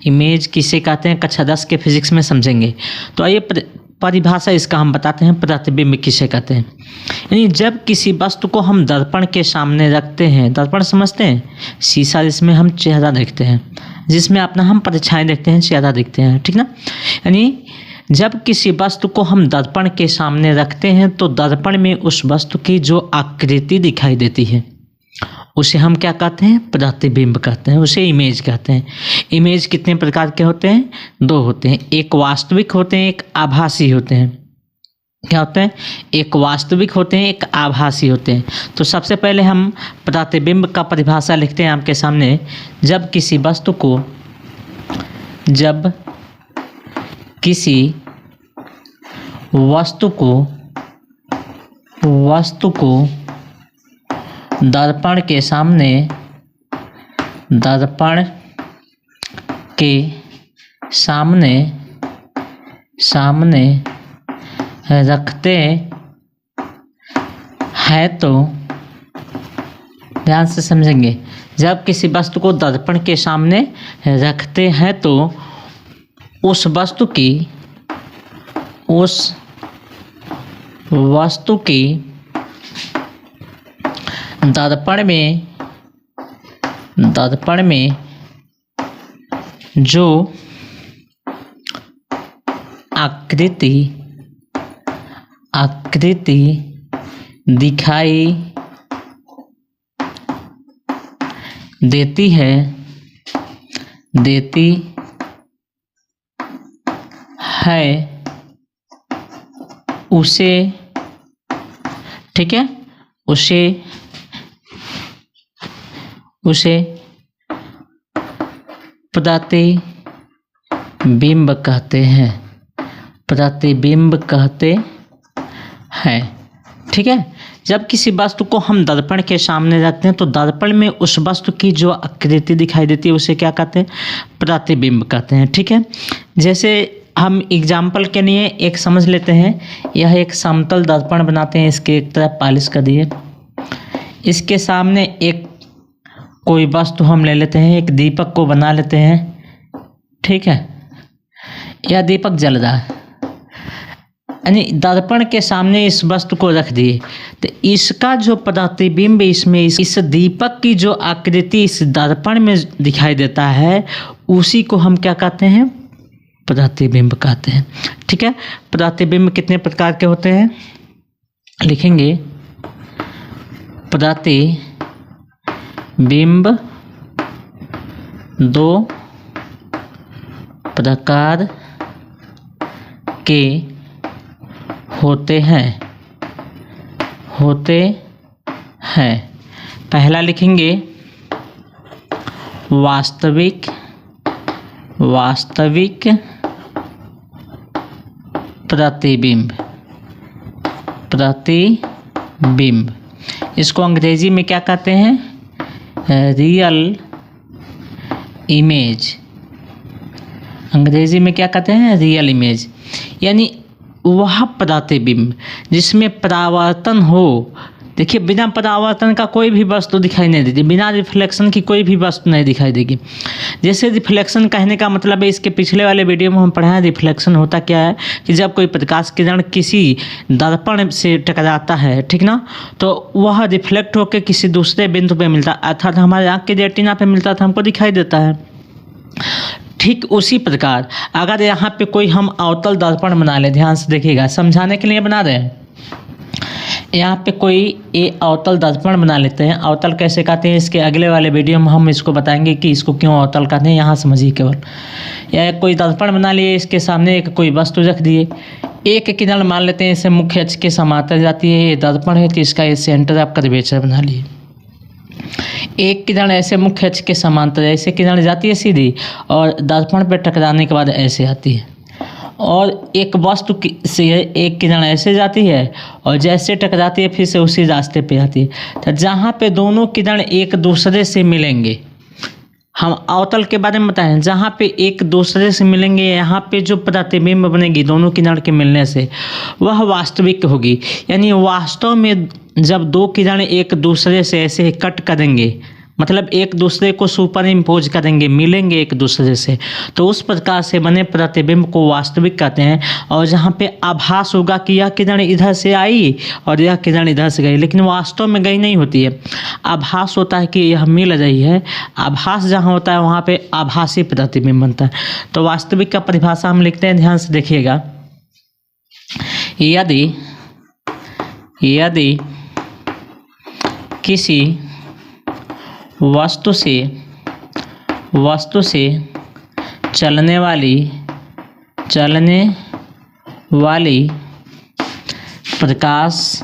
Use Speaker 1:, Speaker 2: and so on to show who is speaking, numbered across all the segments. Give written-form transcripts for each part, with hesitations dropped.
Speaker 1: Image किसे कहते हैं कक्षा 10 के फिजिक्स में समझेंगे। तो आइए परिभाषा इसका हम बताते हैं, प्रतिबिंब किसे कहते हैं। यानी जब किसी वस्तु को हम दर्पण के सामने रखते हैं, दर्पण समझते हैं, शीशा जिसमें हम चेहरा देखते हैं, जिसमें अपना हम परछाई देखते हैं, चेहरा देखते हैं, ठीक ना। यानी जब किसी वस्तु को हम दर्पण के सामने रखते हैं तो दर्पण में उस वस्तु की जो आकृति दिखाई देती है उसे हम क्या कहते हैं, प्रतिबिंब कहते हैं, उसे इमेज कहते हैं। इमेज कितने प्रकार के होते हैं, 2 होते हैं, एक वास्तविक होते हैं, एक आभासी होते हैं। क्या होते हैं, एक वास्तविक होते हैं, एक आभासी होते हैं। तो सबसे पहले हम प्रतिबिंब का परिभाषा लिखते हैं आपके सामने। जब किसी वस्तु को दर्पण के सामने रखते हैं तो ध्यान से समझेंगे, जब किसी वस्तु को दर्पण के सामने रखते हैं तो उस वस्तु की दर्पण में जो आकृति दिखाई देती है उसे, ठीक है, उसे प्रतिबिंब कहते हैं, ठीक है। जब किसी वस्तु को हम दर्पण के सामने रखते हैं तो दर्पण में उस वस्तु की जो आकृति दिखाई देती है उसे क्या कहते हैं, प्रतिबिंब कहते हैं, ठीक है। जैसे हम एग्जाम्पल के लिए एक समझ लेते हैं, यह एक समतल दर्पण बनाते हैं, इसके एक तरफ पॉलिश कर दिए, इसके सामने एक कोई वस्तु हम ले लेते हैं, एक दीपक को बना लेते हैं, ठीक है, यह दीपक जल रहा है, यानी दर्पण के सामने इस वस्तु को रख दिए तो इसका जो प्रतिबिंब इसमें इस दीपक की जो आकृति इस दर्पण में दिखाई देता है उसी को हम क्या कहते हैं, प्रतिबिंब कहते हैं, ठीक है। प्रतिबिंब कितने प्रकार के होते हैं, लिखेंगे प्रतिबिंब 2 प्रकार के होते हैं। पहला लिखेंगे वास्तविक प्रतिबिंब, इसको अंग्रेजी में क्या कहते हैं, रियल इमेज, अंग्रेजी में क्या कहते हैं, रियल इमेज। यानी वह प्रतिबिंब जिसमें परावर्तन हो, देखिए बिना परावर्तन का कोई भी वस्तु दिखाई नहीं देती, बिना रिफ्लेक्शन की कोई भी वस्तु नहीं दिखाई देगी। जैसे रिफ्लेक्शन कहने का मतलब है, इसके पिछले वाले वीडियो में हम पढ़ाए रिफ्लेक्शन होता क्या है कि जब कोई प्रकाश किरण किसी दर्पण से टकराता है, ठीक ना, तो वह रिफ्लेक्ट होकर किसी दूसरे बिंदु पे मिलता है, अर्थात हमारे आँख के रेटिना पे मिलता है तो हमको दिखाई देता है। ठीक उसी प्रकार अगर यहाँ पे कोई हम अवतल दर्पण बना ले, ध्यान से देखिएगा, समझाने के लिए बना रहे हैं, यहाँ पे कोई अवतल दर्पण बना लेते हैं। अवतल कैसे कहते हैं इसके अगले वाले वीडियो में हम इसको बताएंगे कि इसको क्यों अवतल कहते हैं, यहाँ समझिए केवल। या कोई दर्पण बना लिए, इसके सामने एक कोई वस्तु रख दिए, एक किरण मान लेते हैं इसे मुख्य अक्ष के समांतर जाती है, ये दर्पण है तो इसका ये सेंटर आप कर्वेचर बना लिए। एक किरण ऐसे मुख्य अक्ष के समांतर ऐसे किरण जाती है सीधी और दर्पण पर टकराने के बाद ऐसे आती है, और एक वस्तु से एक किरण ऐसे जाती है और जैसे टकराती है फिर से उसी रास्ते पे आती है। तो जहाँ पे दोनों किरण एक दूसरे से मिलेंगे, हम अवतल के बारे में बताएं, जहाँ पे एक दूसरे से मिलेंगे यहाँ पे जो प्रतिबिंब बनेगी दोनों किरण के मिलने से वह वास्तविक होगी। यानी वास्तव में जब दो किरण एक दूसरे से ऐसे कट करेंगे, मतलब एक दूसरे को सुपर इम्पोज करेंगे, मिलेंगे एक दूसरे से, तो उस प्रकार से बने प्रतिबिंब को वास्तविक कहते हैं। और जहाँ पे आभास होगा कि यह किरण इधर से आई और यह किरण इधर से गई, लेकिन वास्तव में गई नहीं होती है। आभास होता है कि यह मिल रही है, आभास जहाँ होता है वहाँ पे आभासी प्रतिबिंब बनता है। तो वास्तविक का परिभाषा हम लिखते हैं, ध्यान से देखिएगा। यदि किसी वस्तु से चलने वाली प्रकाश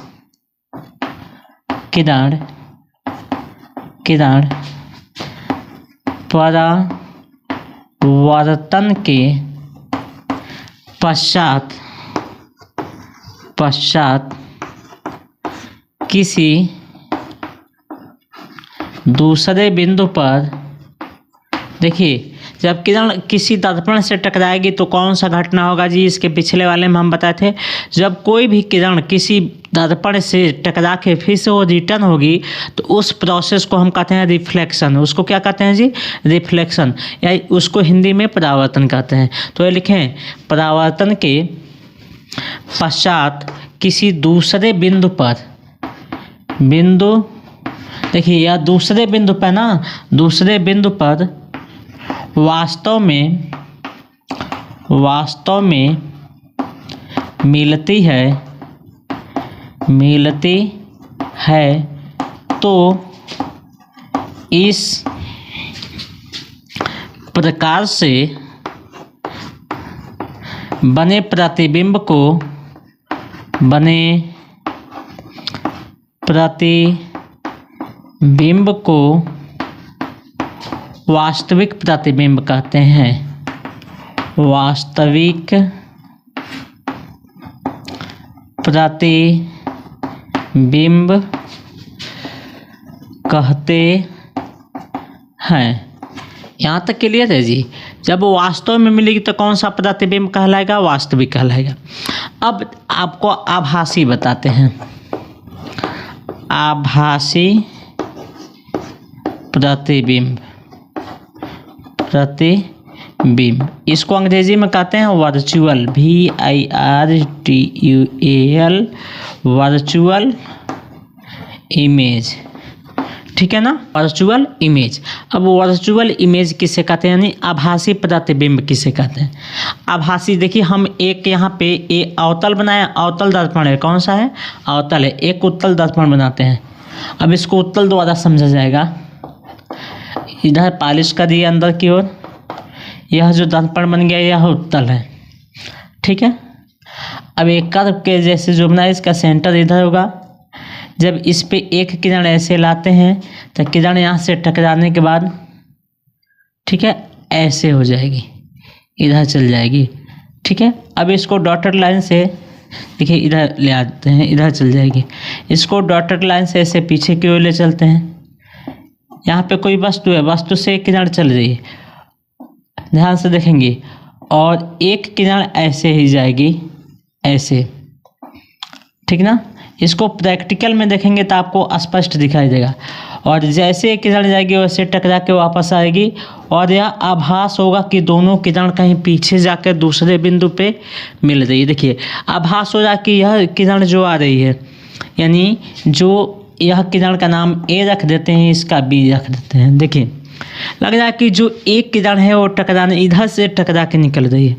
Speaker 1: किरण परावर्तन के पश्चात किसी दूसरे बिंदु पर, देखिए जब किरण किसी दर्पण से टकराएगी तो कौन सा घटना होगा जी, इसके पिछले वाले में हम बताए थे, जब कोई भी किरण किसी दर्पण से टकरा के फिर से वो रिटर्न होगी तो उस प्रोसेस को हम कहते हैं रिफ्लेक्शन। उसको क्या कहते हैं जी, रिफ्लेक्शन, या उसको हिंदी में परावर्तन कहते हैं। तो ये लिखें, परावर्तन के पश्चात किसी दूसरे बिंदु पर, देखिए यह दूसरे बिंदु पर ना, दूसरे बिंदु पर वास्तव में मिलती है तो इस प्रकार से बने प्रतिबिंब को वास्तविक प्रतिबिंब कहते हैं। वास्तविक प्रतिबिंब कहते हैं। यहाँ तक क्लियर है जी। जब वो वास्तव में मिलेगी तो कौन सा प्रतिबिंब कहलाएगा, वास्तविक कहलाएगा। अब आपको आभासी बताते हैं, आभासी प्रतिबिंब, इसको अंग्रेजी में कहते हैं वर्चुअल, VIRTUAL, वर्चुअल इमेज, ठीक है ना, वर्चुअल इमेज। अब वर्चुअल इमेज किसे कहते हैं, यानी आभासी प्रतिबिंब किसे कहते हैं। आभासी, देखिए हम एक यहाँ पे एक अवतल बनाया, अवतल दर्पण है, कौन सा है, अवतल है, एक उत्तल दर्पण बनाते हैं। अब इसको उत्तल द्वारा समझा जाएगा। इधर पॉलिश कर दिया अंदर की ओर, यह जो दर्पण बन गया यह उत्तल है, ठीक है। अब एक कर्व के जैसे जो बना है, इसका सेंटर इधर होगा। जब इस पे एक किरण ऐसे लाते हैं तो किरण यहाँ से टकराने के बाद, ठीक है, ऐसे हो जाएगी, इधर चल जाएगी, ठीक है। अब इसको डॉटेड लाइन से, देखिए इधर ले आते हैं, इधर चल जाएगी। इसको डॉटेड लाइन से ऐसे पीछे की ओर ले चलते हैं। यहाँ पे कोई वस्तु है, वस्तु से एक किरण चल रही है, ध्यान से देखेंगे, और एक किरण ऐसे ही जाएगी, ऐसे, ठीक ना। इसको प्रैक्टिकल में देखेंगे तो आपको स्पष्ट दिखाई देगा। और जैसे एक किरण जाएगी वैसे टकरा के वापस आएगी, और यह आभास होगा कि दोनों किरण कहीं पीछे जाकर दूसरे बिंदु पे मिल रही है। देखिए आभास हो रहा कि यह किरण जो आ रही है, यानी जो यह किरण का नाम A रख देते हैं, इसका B रख देते हैं। देखिए लग रहा है कि जो एक किरण है वो टकराने, इधर से टकरा के निकल रही है,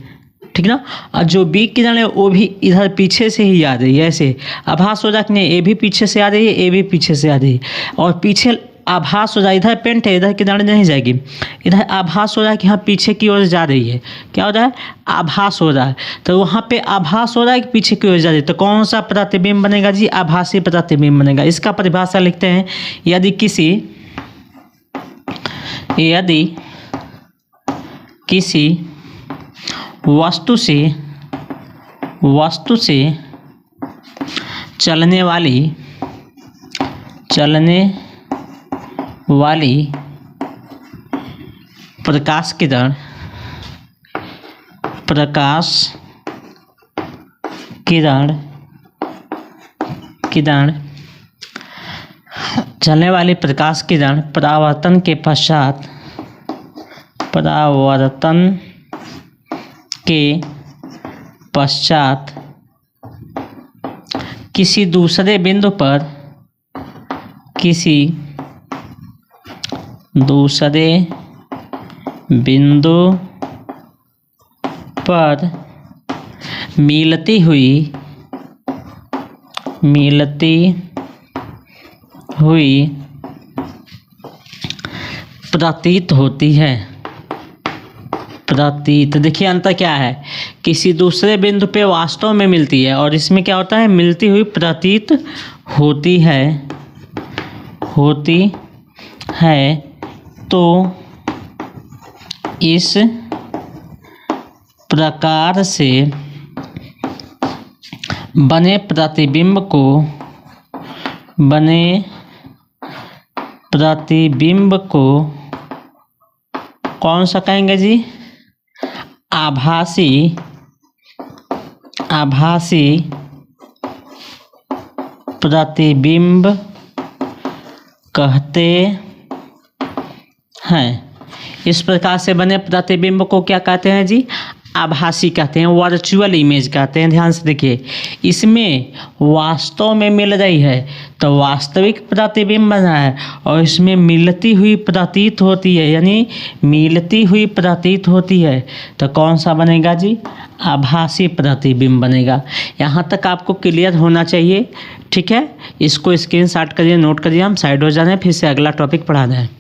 Speaker 1: ठीक ना। और जो B किरण है वो भी इधर पीछे से ही आ रही है, ऐसे आभास हो रहा कि नहीं, A भी पीछे से आ रही है, A भी पीछे से आ रही है, और पीछे आभास हो रहा है, इधर पेंट है, इधर किरण नहीं जाएगी, इधर आभास हो रहा है कि हाँ पीछे की ओर जा रही है। क्या हो रहा है, आभास हो रहा है। तो वहाँ पे आभास हो रहा है कि पीछे की ओर जा रही है, तो कौन सा प्रतिबिंब बनेगा जी, आभासी प्रतिबिंब बनेगा। इसका परिभाषा लिखते हैं, यदि किसी वस्तु से चलने वाली प्रकाश किरण चलने वाली प्रकाश किरण परावर्तन के पश्चात किसी दूसरे बिंदु पर मिलती हुई प्रतीत होती है। देखिए अंतर क्या है, किसी दूसरे बिंदु पे वास्तव में मिलती है और इसमें क्या होता है, मिलती हुई प्रतीत होती है। तो इस प्रकार से बने प्रतिबिंब को कौन सा कहेंगे जी, आभासी प्रतिबिंब कहते हैं। इस प्रकार से बने प्रतिबिंब को क्या कहते हैं जी, आभासी कहते हैं, वर्चुअल इमेज कहते हैं। ध्यान से देखिए, इसमें वास्तव में मिल रही है तो वास्तविक प्रतिबिंब बना है, और इसमें मिलती हुई प्रतीत होती है, यानी मिलती हुई प्रतीत होती है, तो कौन सा बनेगा जी, आभासी प्रतिबिंब बनेगा। यहाँ तक आपको क्लियर होना चाहिए, ठीक है। इसको स्क्रीनशॉट करिए, नोट करिए, हम साइड हो जा रहे हैं, फिर से अगला टॉपिक पढ़ा रहे हैं।